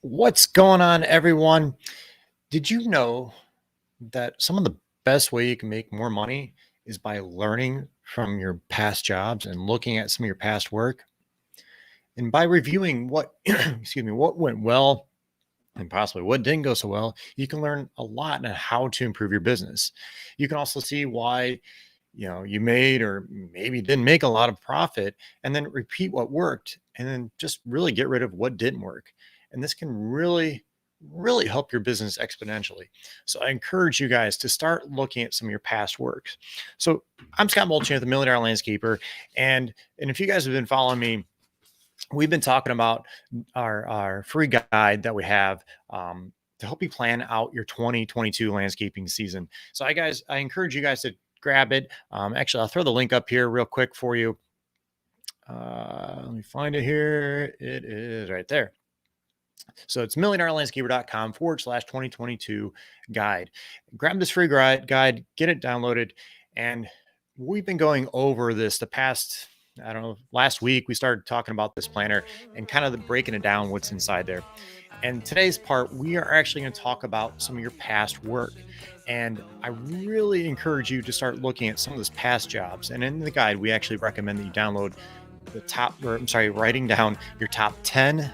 What's going on, everyone? Did you know that some of the best way you can make more money is by learning from your past jobs and looking at some of your past work and by reviewing what excuse me, what went well and possibly what didn't go so well, you can learn a lot on how to improve your business. You can also see why you made or maybe didn't make a lot of profit and then repeat what worked and then just really get rid of what didn't work. And this can really help your business exponentially. So I encourage you guys to start looking at some of your past works. So I'm Scott Molchan, the Million Dollar Landscaper. And if you guys have been following me, we've been talking about our free guide that we have to help you plan out your 2022 landscaping season. So I encourage you guys to grab it. Actually, I'll throw the link up here real quick for you. Let me find it here. It is right there. So it's milliondollarlandscaper.com/2022 guide. Grab this free guide, get it downloaded. And we've been going over this the past, I don't know, last week we started talking about this planner and kind of breaking it down what's inside there. And today's part, we are actually going to talk about some of your past work. And I really encourage you to start looking at some of those past jobs. And in the guide, we actually recommend that you download writing down your top 10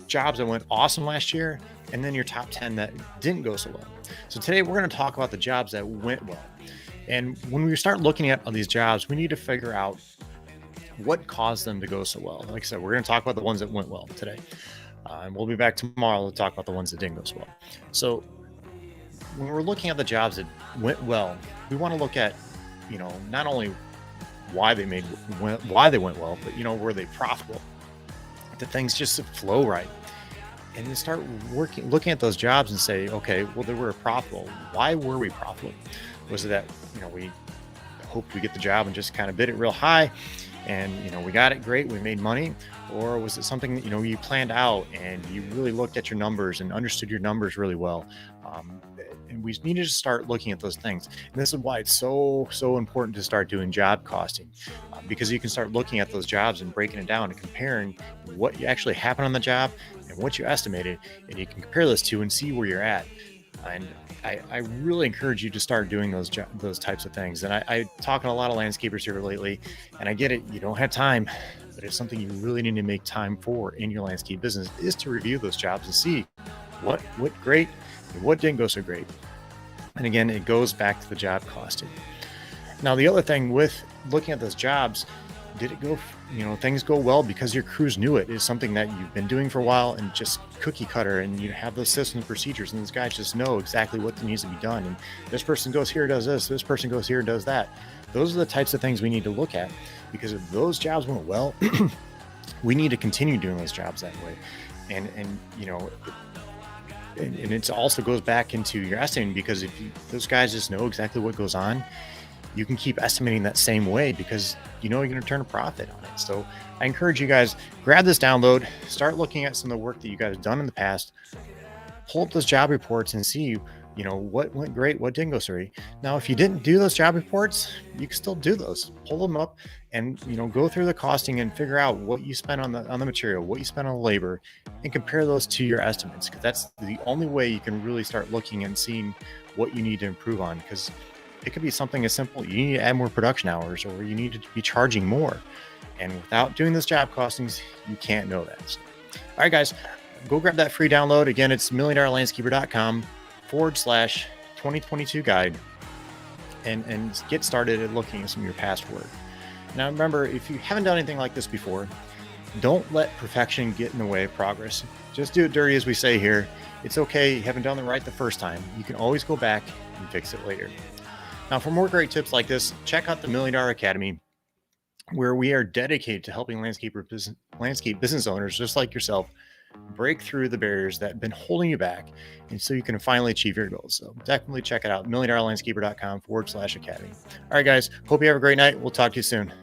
jobs that went awesome last year, and then your top 10 that didn't go so well. So today we're going to talk about the jobs that went well. And when we start looking at all these jobs, we need to figure out what caused them to go so well. Like I said, we're going to talk about the ones that went well today. And we'll be back tomorrow to talk about the ones that didn't go so well. So when we're looking at the jobs that went well, we want to look at, not only why they went well, but, were they profitable? Did things just flow right? And then start looking at those jobs and say, okay, well, they were profitable. Why were we profitable? Was it that, we hoped we get the job and just kind of bid it real high and, we got it great, we made money? Or was it something that, you planned out and you really looked at your numbers and understood your numbers really well? And we needed to start looking at those things. And this is why it's so important to start doing job costing, because you can start looking at those jobs and breaking it down and comparing what actually happened on the job and what you estimated. And you can compare those two and see where you're at. And I really encourage you to start doing those types of things. And I talk to a lot of landscapers here lately, and I get it. You don't have time, but it's something you really need to make time for in your landscape business is to review those jobs and see what went great and what didn't go so great. And again, it goes back to the job costing. Now, the other thing with looking at those jobs, did it go, things go well because your crews knew it is something that you've been doing for a while and just cookie cutter, and you have those systems and procedures, and these guys just know exactly what needs to be done. And this person goes here, does this person goes here, does that. Those are the types of things we need to look at, because if those jobs went well, we need to continue doing those jobs that way. And it also goes back into your estimating, because if those guys just know exactly what goes on, you can keep estimating that same way because you're going to turn a profit on it. So I encourage you guys, grab this download, start looking at some of the work that you guys have done in the past, pull up those job reports and see, what went great, what didn't go so great. Now, if you didn't do those job reports, you can still do those. Pull them up and, go through the costing and figure out what you spent on the material, what you spent on the labor, and compare those to your estimates, because that's the only way you can really start looking and seeing what you need to improve on. Because it could be something as simple, you need to add more production hours, or you need to be charging more. And without doing those job costings, you can't know that. So, all right, guys, go grab that free download. Again, it's milliondollarlandscaper.com/2022 guide and get started at looking at some of your past work. Now, remember, if you haven't done anything like this before, don't let perfection get in the way of progress. Just do it dirty, as we say here. It's okay. You haven't done it right the first time. You can always go back and fix it later. Now, for more great tips like this, check out the Million Dollar Academy, where we are dedicated to helping landscape business owners just like yourself break through the barriers that have been holding you back, and so you can finally achieve your goals. So definitely check it out, milliondollarlandscaper.com/academy. All right, guys, hope you have a great night. We'll talk to you soon.